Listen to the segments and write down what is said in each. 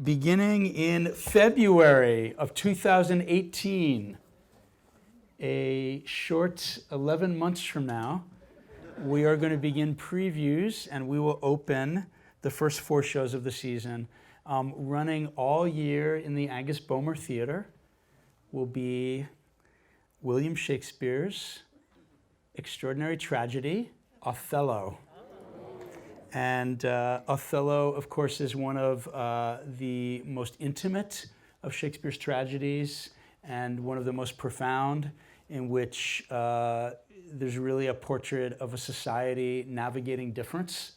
Beginning in February of 2018, a short 11 months from now, we are going to begin previews, and we will open the first 4 shows of the season. Running all year in the Angus Bomer Theatre will be William Shakespeare's extraordinary tragedy, Othello. And Othello, of course, is one of the most intimate of Shakespeare's tragedies and one of the most profound, in which there's really a portrait of a society navigating difference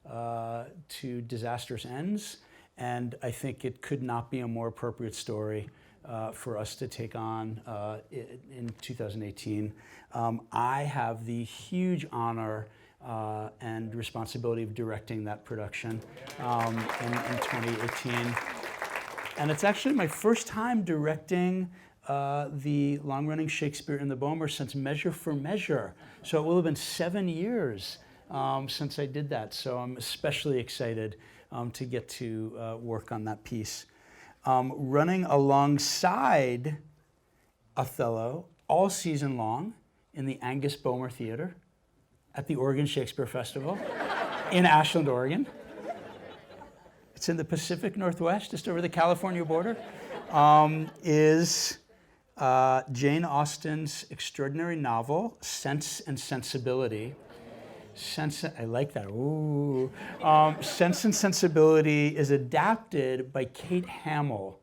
to disastrous ends. And I think it could not be a more appropriate story for us to take on in 2018. I have the huge honor and responsibility of directing that production in 2018. And it's actually my first time directing the long-running Shakespeare in the Bomer since Measure for Measure. So it will have been 7 years since I did that. So I'm especially excited to get to work on that piece. Running alongside Othello all season long in the Angus Bomer Theatre at the Oregon Shakespeare Festival in Ashland, Oregon. It's in the Pacific Northwest, just over the California border, is Jane Austen's extraordinary novel, Sense and Sensibility. I like that. Ooh. Sense and Sensibility is adapted by Kate Hamill,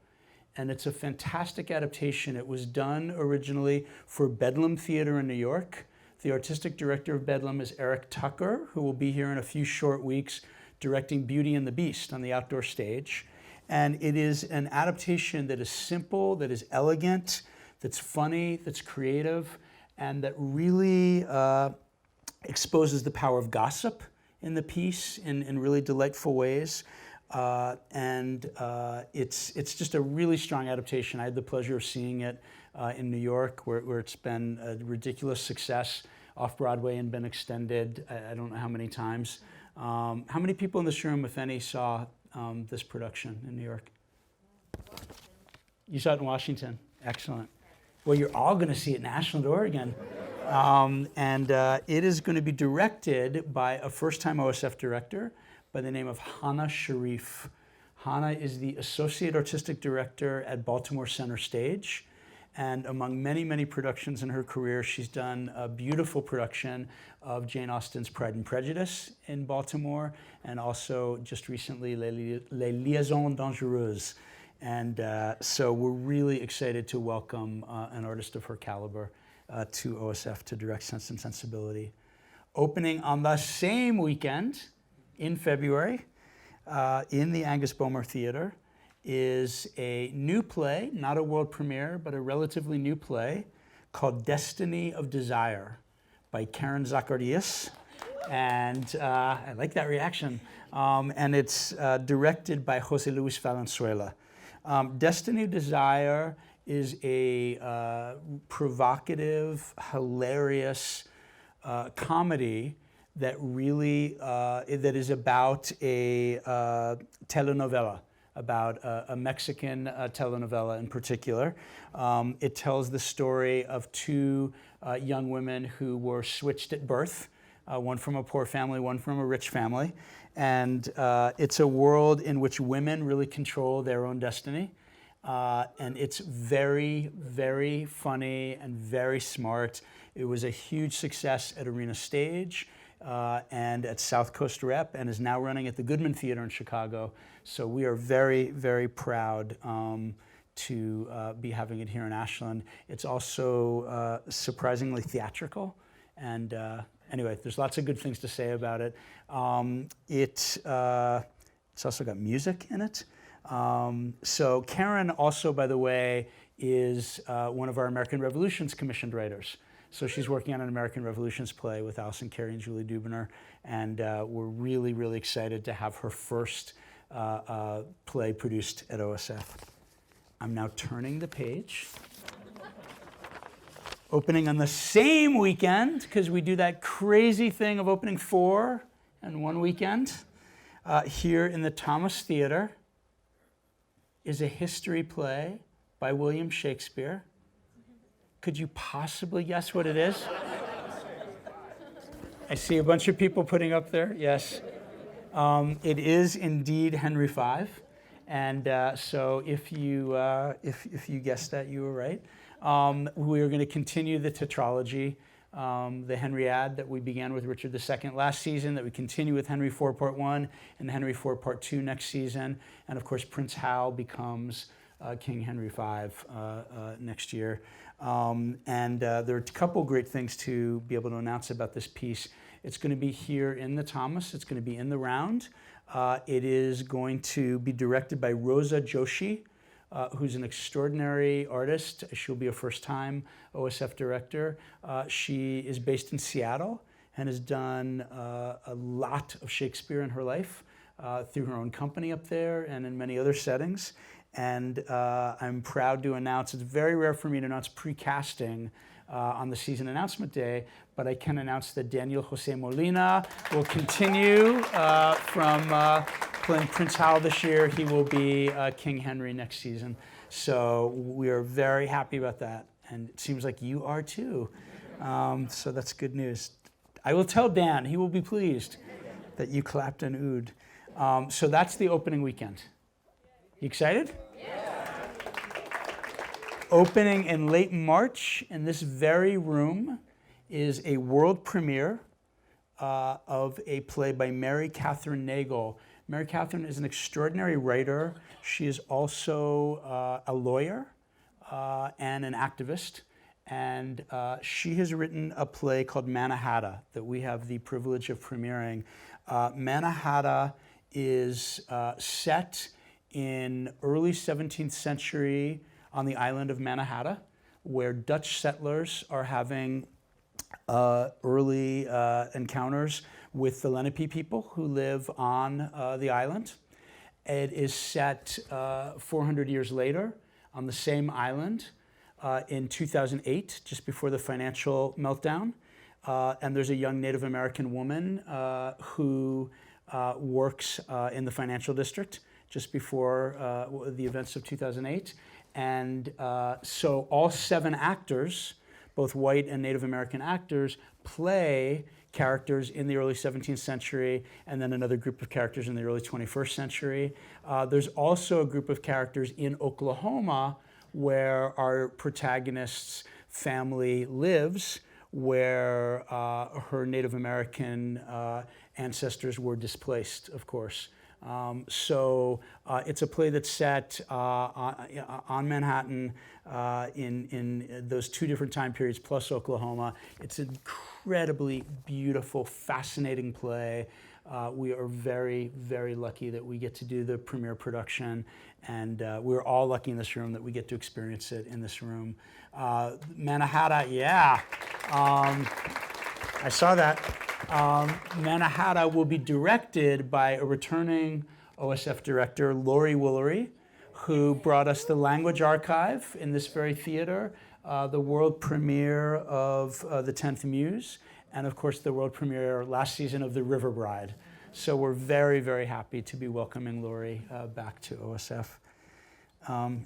and it's a fantastic adaptation. It was done originally for Bedlam Theatre in New York. The artistic director of Bedlam is Eric Tucker, who will be here in a few short weeks directing Beauty and the Beast on the outdoor stage. And it is an adaptation that is simple, that is elegant, that's funny, that's creative, and that really exposes the power of gossip in the piece in really delightful ways. It's just a really strong adaptation. I had the pleasure of seeing it in New York, where it's been a ridiculous success off-Broadway and been extended, I don't know how many times. How many people in this room, if any, saw this production in New York? You saw it in Washington. Excellent. Well, you're all going to see it in Ashland, Oregon. It is going to be directed by a first-time OSF director by the name of Hannah Sharif. Hannah is the Associate Artistic Director at Baltimore Center Stage. And among many, many productions in her career, she's done a beautiful production of Jane Austen's Pride and Prejudice in Baltimore, and also just recently, Les Liaisons Dangereuses. And so we're really excited to welcome an artist of her caliber to OSF to direct Sense and Sensibility. Opening on the same weekend in February in the Angus Bomer Theatre is a new play, not a world premiere, but a relatively new play called Destiny of Desire by Karen Zacharias. And I like that reaction. And it's directed by Jose Luis Valenzuela. Destiny of Desire is a provocative, hilarious comedy that really that is about a telenovela, about a Mexican telenovela in particular. It tells the story of 2 young women who were switched at birth, one from a poor family, one from a rich family. And it's a world in which women really control their own destiny. And it's very, very funny and very smart. It was a huge success at Arena Stage and at South Coast Rep, and is now running at the Goodman Theater in Chicago. So we are very, very proud to be having it here in Ashland. It's also surprisingly theatrical. And anyway, there's lots of good things to say about it. It's also got music in it. So Karen also, by the way, is one of our American Revolutions commissioned writers. So she's working on an American Revolutions play with Allison Carey and Julie Dubiner, and we're really, really excited to have her first play produced at OSF. I'm now turning the page. Opening on the same weekend, because we do that crazy thing of opening 4 in one weekend, here in the Thomas Theater, is a history play by William Shakespeare. Could you possibly guess what it is? I see a bunch of people putting up there, yes. It is indeed Henry V, and so if you guessed that, you were right. We are going to continue the tetralogy, the Henriade that we began with Richard II last season, that we continue with Henry IV Part 1 and Henry IV Part 2 next season, and of course Prince Hal becomes King Henry V next year. And there are a couple great things to be able to announce about this piece. It's going to be here in the Thomas. It's going to be in the Round. It is going to be directed by Rosa Joshi, who's an extraordinary artist. She'll be a first-time OSF director. She is based in Seattle and has done a lot of Shakespeare in her life through her own company up there and in many other settings. And I'm proud to announce, it's very rare for me to announce pre-casting on the season announcement day, but I can announce that Daniel Jose Molina will continue from playing Prince Hal this year. He will be King Henry next season. So we are very happy about that. And it seems like you are too. So that's good news. I will tell Dan, he will be pleased that you clapped and oohed. So that's the opening weekend. You excited? Yeah. Opening in late March in this very room is a world premiere of a play by Mary Catherine Nagel. Mary Catherine is an extraordinary writer. She is also a lawyer and an activist. And she has written a play called Mannahatta that we have the privilege of premiering. Mannahatta is set in early 17th century on the island of Mannahatta, where Dutch settlers are having early encounters with the Lenape people who live on the island. It is set 400 years later on the same island in 2008, just before the financial meltdown. And there's a young Native American woman who works in the financial district just before the events of 2008. And so all 7 actors, both white and Native American actors, play characters in the early 17th century, and then another group of characters in the early 21st century. There's also a group of characters in Oklahoma where our protagonist's family lives, where her Native American ancestors were displaced, of course. So it's a play that's set on Manhattan in those 2 different time periods, plus Oklahoma. It's an incredibly beautiful, fascinating play. We are very, very lucky that we get to do the premiere production, and we're all lucky in this room that we get to experience it in this room. Mannahatta, yeah. I saw that. Mannahatta will be directed by a returning OSF director, Laurie Woolery, who brought us the Language Archive in this very theater, the world premiere of The 10th Muse, and of course the world premiere last season of The River Bride. So we're very, very happy to be welcoming Laurie back to OSF.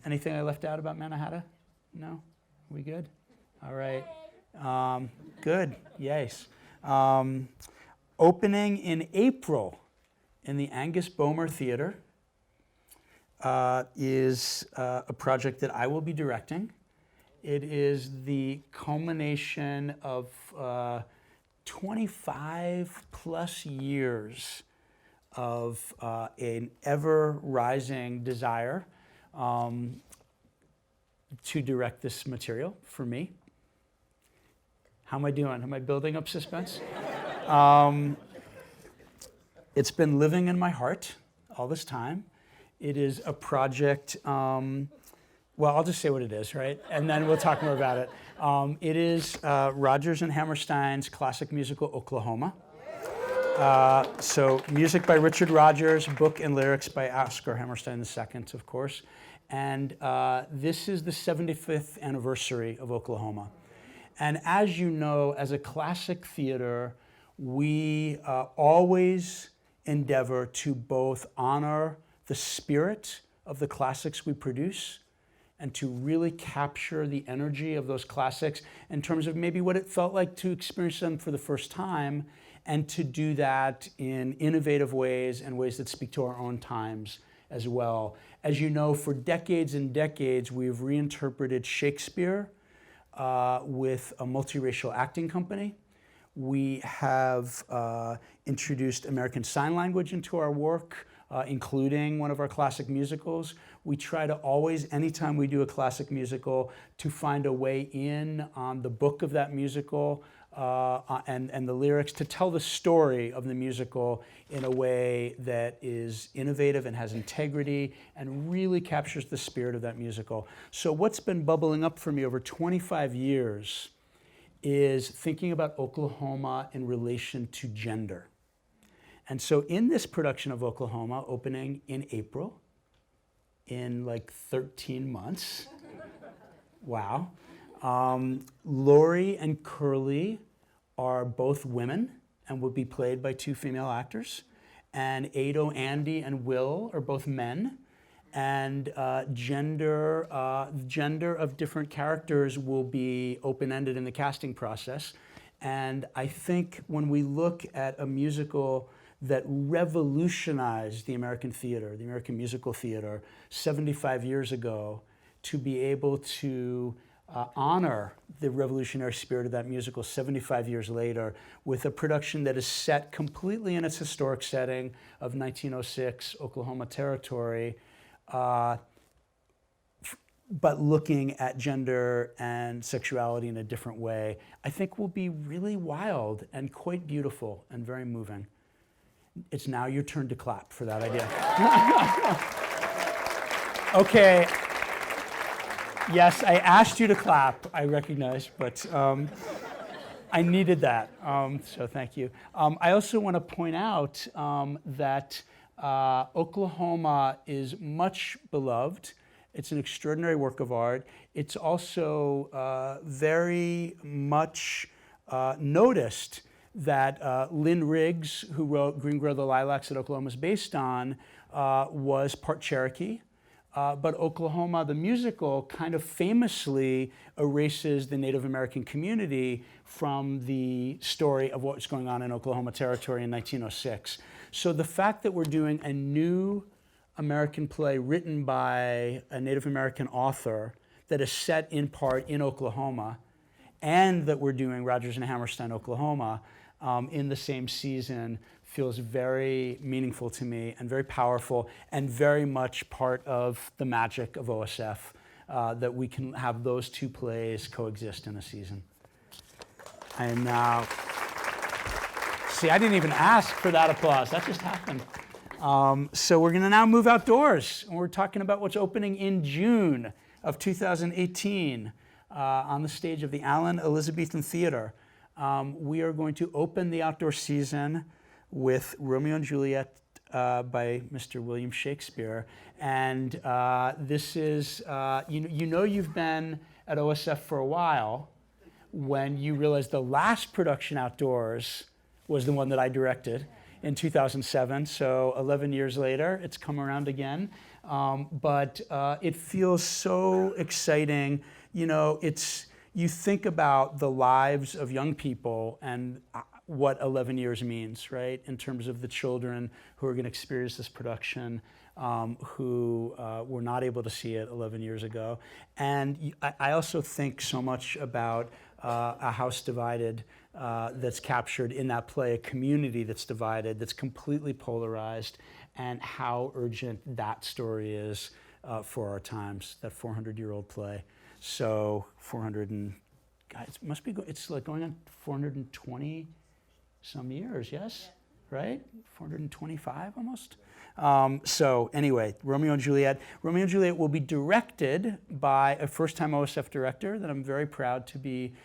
Anything I left out about Mannahatta? No? We good? All right. Good. Yes. Opening in April in the Angus Bomer Theatre is a project that I will be directing. It is the culmination of 25 plus years of an ever-rising desire to direct this material for me. How am I doing? Am I building up suspense? It's been living in my heart all this time. It is a project, well, I'll just say what it is, right? And then we'll talk more about it. It is Rodgers and Hammerstein's classic musical, Oklahoma. So music by Richard Rodgers, book and lyrics by Oscar Hammerstein II, of course. And this is the 75th anniversary of Oklahoma. And as you know, as a classic theater, we always endeavor to both honor the spirit of the classics we produce and to really capture the energy of those classics in terms of maybe what it felt like to experience them for the first time, and to do that in innovative ways and ways that speak to our own times as well. As you know, for decades and decades, we've reinterpreted Shakespeare with a multiracial acting company. We have introduced American Sign Language into our work, including one of our classic musicals. We try to always, anytime we do a classic musical, to find a way in on the book of that musical and the lyrics, to tell the story of the musical in a way that is innovative and has integrity and really captures the spirit of that musical. So what's been bubbling up for me over 25 years is thinking about Oklahoma in relation to gender. And so in this production of Oklahoma, opening in April, in like 13 months, wow, Lori and Curly are both women and will be played by 2 female actors. And Ado, Andy, and Will are both men. And gender of different characters will be open-ended in the casting process. And I think when we look at a musical that revolutionized the American theater, the American musical theater, 75 years ago, to be able to honor the revolutionary spirit of that musical 75 years later with a production that is set completely in its historic setting of 1906 Oklahoma territory, but looking at gender and sexuality in a different way, I think will be really wild and quite beautiful and very moving. It's now your turn to clap for that idea. Okay. Yes, I asked you to clap, I recognize, but I needed that, so thank you. I also want to point out that Oklahoma is much beloved. It's an extraordinary work of art. It's also very much noticed that Lynn Riggs, who wrote Green Grow the Lilacs that Oklahoma is based on, was part Cherokee. But Oklahoma, the musical, kind of famously erases the Native American community from the story of what's going on in Oklahoma Territory in 1906. So the fact that we're doing a new American play written by a Native American author that is set in part in Oklahoma, and that we're doing Rodgers and Hammerstein, Oklahoma, in the same season feels very meaningful to me and very powerful and very much part of the magic of OSF, that we can have those 2 plays coexist in a season. I am now, see, I didn't even ask for that applause, that just happened. So we're gonna now move outdoors, and we're talking about what's opening in June of 2018 on the stage of the Allen Elizabethan Theater. We are going to open the outdoor season with Romeo and Juliet by Mr. William Shakespeare. And this is, you know you've been at OSF for a while when you realize the last production outdoors was the one that I directed in 2007. So 11 years later, it's come around again. But it feels so exciting. You know, you think about the lives of young people and what 11 years means, right? In terms of the children who are going to experience this production, who were not able to see it 11 years ago. And I also think so much about a house divided that's captured in that play, a community that's divided, that's completely polarized, and how urgent that story is for our times, that 400-year-old play. So 400 and, God, it must be, it's like going on 420 some years, yes? Yeah. Right? 425 almost? So anyway, Romeo and Juliet. Romeo and Juliet will be directed by a first-time OSF director that I'm very proud to be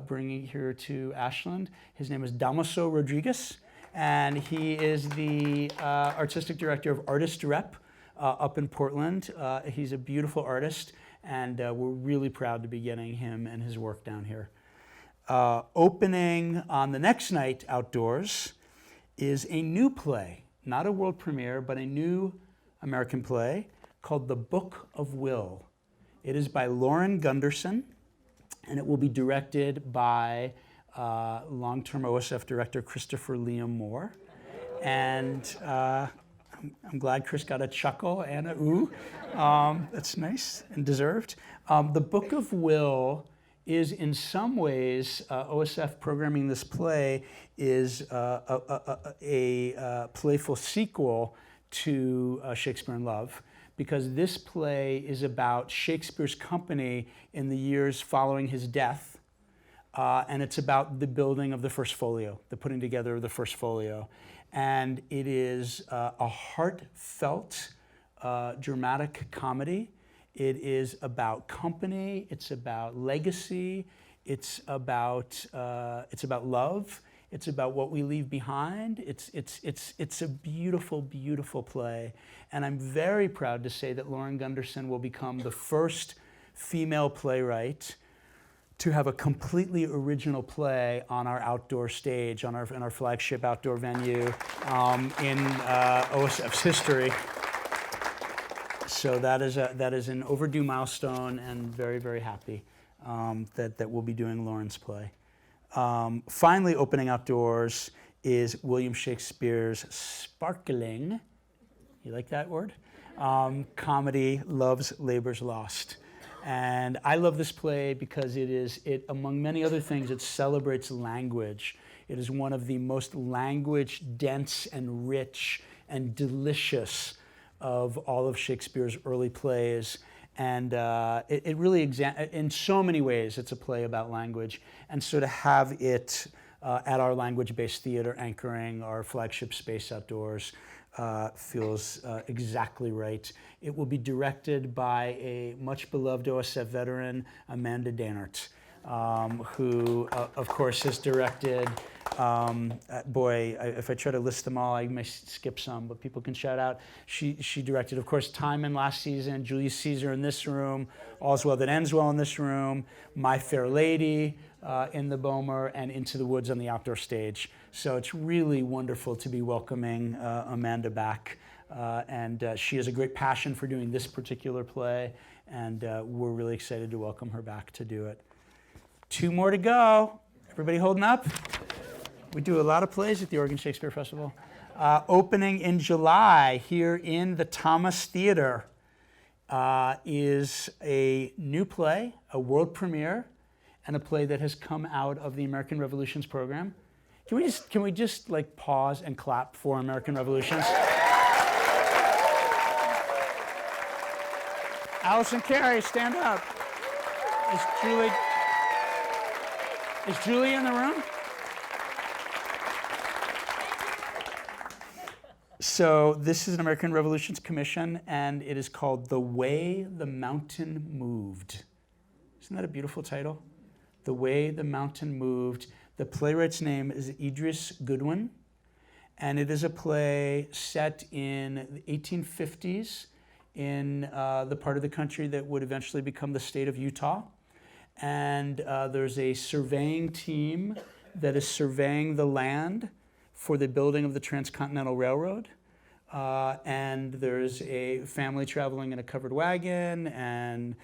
bringing here to Ashland. His name is Damaso Rodriguez, and he is the artistic director of Artist Rep up in Portland. He's a beautiful artist, and we're really proud to be getting him and his work down here. Opening on the next night outdoors is a new play, not a world premiere, but a new American play called The Book of Will. It is by Lauren Gunderson, and it will be directed by long-term OSF director Christopher Liam Moore. And I'm glad Chris got a chuckle and a ooh. That's nice and deserved. The Book of Will is in some ways, OSF programming this play is a playful sequel to Shakespeare in Love, because this play is about Shakespeare's company in the years following his death, and it's about the building of the first folio, the putting together of the first folio. And it is a heartfelt, dramatic comedy. It is about company, it's about legacy, it's about love, it's about what we leave behind. It's a beautiful, beautiful play. And I'm very proud to say that Lauren Gunderson will become the first female playwright to have a completely original play on our outdoor stage, on our flagship outdoor venue in OSF's history. So that is an overdue milestone, and very, very happy that we'll be doing Lauren's play. Finally, opening outdoors is William Shakespeare's sparkling, you like that word? Comedy, Love's Labour's Lost. And I love this play because it among many other things, it celebrates language. It is one of the most language-dense and rich and delicious of all of Shakespeare's early plays. And it really, in so many ways, it's a play about language. And so to have it at our language-based theater anchoring our flagship space outdoors feels exactly right. It will be directed by a much beloved OSF veteran, Amanda Danert, who, of course, has directed, if I try to list them all, I may skip some, but people can shout out. She directed, of course, Timon last season, Julius Caesar in this room, All's Well That Ends Well in this room, My Fair Lady in the Bomer, and Into the Woods on the outdoor stage. So it's really wonderful to be welcoming Amanda back. And she has a great passion for doing this particular play, and we're really excited to welcome her back to do it. 2 more to go. Everybody holding up? We do a lot of plays at the Oregon Shakespeare Festival. Opening in July here in the Thomas Theater is a new play, a world premiere, and a play that has come out of the American Revolutions program. Can we just like pause and clap for American Revolutions? Allison Carey, stand up. Is Julie in the room? So this is an American Revolutions commission, and it is called The Way the Mountain Moved. Isn't that a beautiful title? The Way the Mountain Moved. The playwright's name is Idris Goodwin, and it is a play set in the 1850s in the part of the country that would eventually become the state of Utah. And there's a surveying team that is surveying the land for the building of the Transcontinental Railroad. And there's a family traveling in a covered wagon, and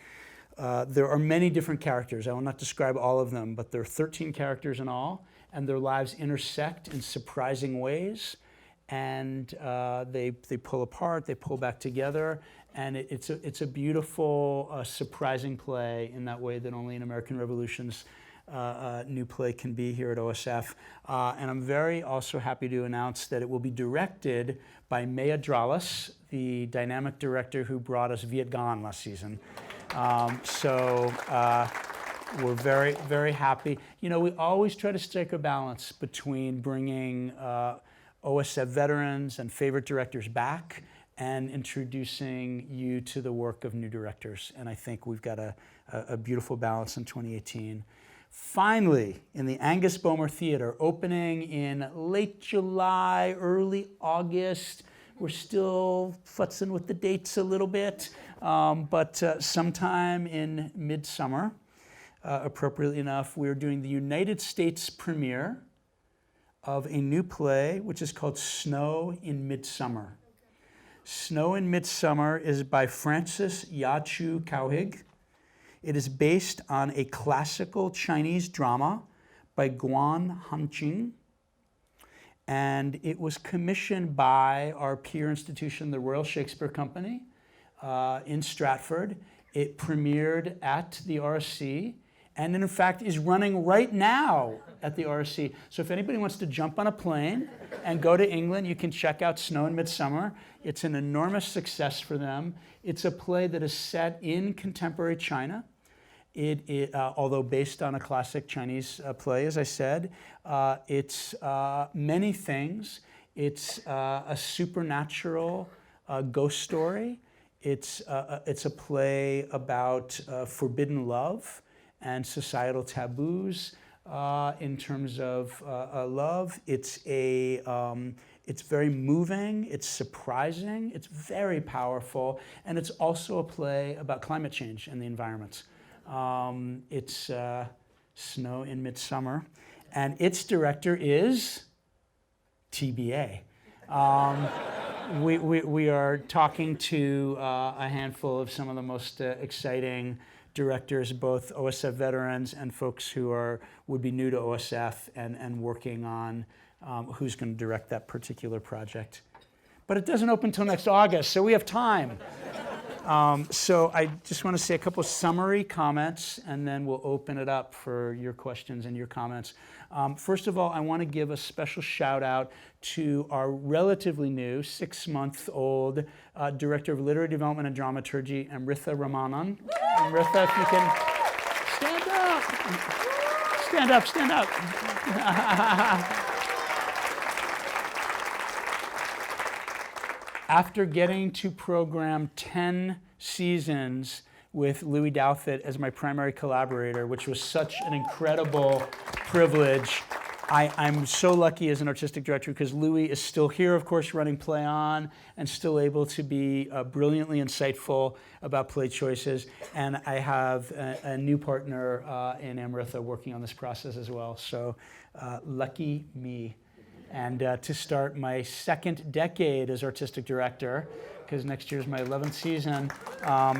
there are many different characters. I will not describe all of them, but there are 13 characters in all, and their lives intersect in surprising ways. And they pull apart, they pull back together, and it's a beautiful, surprising play in that way that only an American Revolutions new play can be here at OSF. And I'm very also happy to announce that it will be directed by Maya Dralas, the dynamic director who brought us Viet Gone last season. So we're very, very happy. You know, we always try to strike a balance between bringing OSF veterans and favorite directors back and introducing you to the work of new directors. And I think we've got a beautiful balance in 2018. Finally, in the Angus Bomer Theater, opening in late July, early August. We're still futzing with the dates a little bit, but sometime in Midsummer, appropriately enough, we're doing the United States premiere of a new play, which is called Snow in Midsummer. Snow in Midsummer is by Francis Ya-Chu Cowhig. It is based on a classical Chinese drama by Guan Hanqing. And it was commissioned by our peer institution, the Royal Shakespeare Company, in Stratford. It premiered at the RSC, and in fact is running right now at the RSC. So if anybody wants to jump on a plane and go to England, you can check out Snow in Midsummer. It's an enormous success for them. It's a play that is set in contemporary China. Although based on a classic Chinese play, as I said, it's many things. It's a supernatural ghost story. It's a play about forbidden love and societal taboos in terms of love. It's very moving. It's surprising. It's very powerful, and it's also a play about climate change and the environment. It's Snow in Midsummer, and its director is TBA. We are talking to a handful of some of the most exciting directors, both OSF veterans and folks who would be new to OSF and working on who's going to direct that particular project. But it doesn't open until next August, so we have time. So I just want to say a couple summary comments, and then we'll open it up for your questions and your comments. First of all, I want to give a special shout out to our relatively new, 6-month-old Director of Literary Development and Dramaturgy, Amritha Ramanan. Amritha, if you can stand up. Stand up, stand up. After getting to program 10 seasons with Louis Douthit as my primary collaborator, which was such an incredible privilege, I'm so lucky as an artistic director because Louis is still here, of course, running Play On, and still able to be brilliantly insightful about play choices. And I have a new partner in Amritha working on this process as well. So lucky me. And to start my second decade as artistic director, because next year's my 11th season,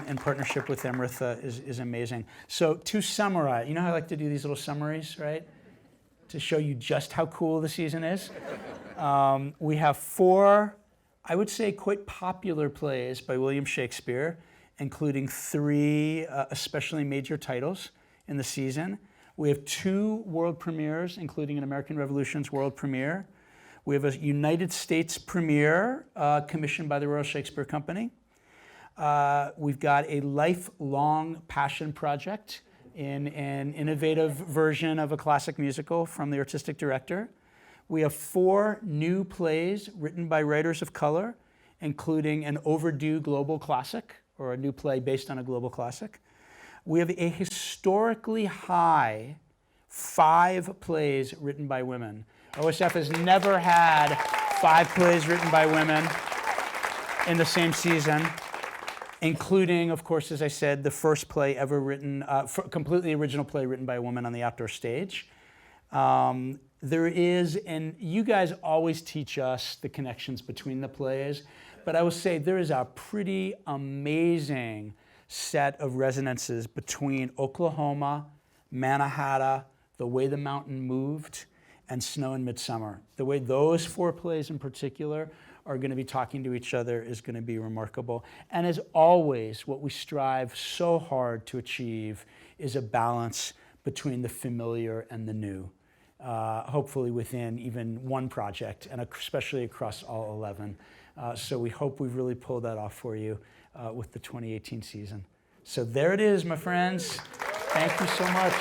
in partnership with Amritha is amazing. So to summarize, you know how I like to do these little summaries, right? To show you just how cool the season is. We have 4, I would say, quite popular plays by William Shakespeare, including 3 especially major titles in the season. We have 2 world premieres, including an American Revolution's world premiere. We have a United States premiere commissioned by the Royal Shakespeare Company. We've got a lifelong passion project in an innovative version of a classic musical from the artistic director. We have 4 new plays written by writers of color, including an overdue global classic, or a new play based on a global classic. We have a historically high 5 plays written by women. OSF has never had 5 plays written by women in the same season, including, of course, as I said, the first play ever written, completely original play written by a woman on the outdoor stage. There is, and you guys always teach us the connections between the plays, but I will say there is a pretty amazing set of resonances between Oklahoma, Mannahatta, The Way the Mountain Moved, and Snow in Midsummer. The way those 4 plays in particular are going to be talking to each other is going to be remarkable. And as always, what we strive so hard to achieve is a balance between the familiar and the new, hopefully within even one project, and especially across all 11. So we hope we've really pulled that off for you with the 2018 season. So there it is, my friends. Thank you so much.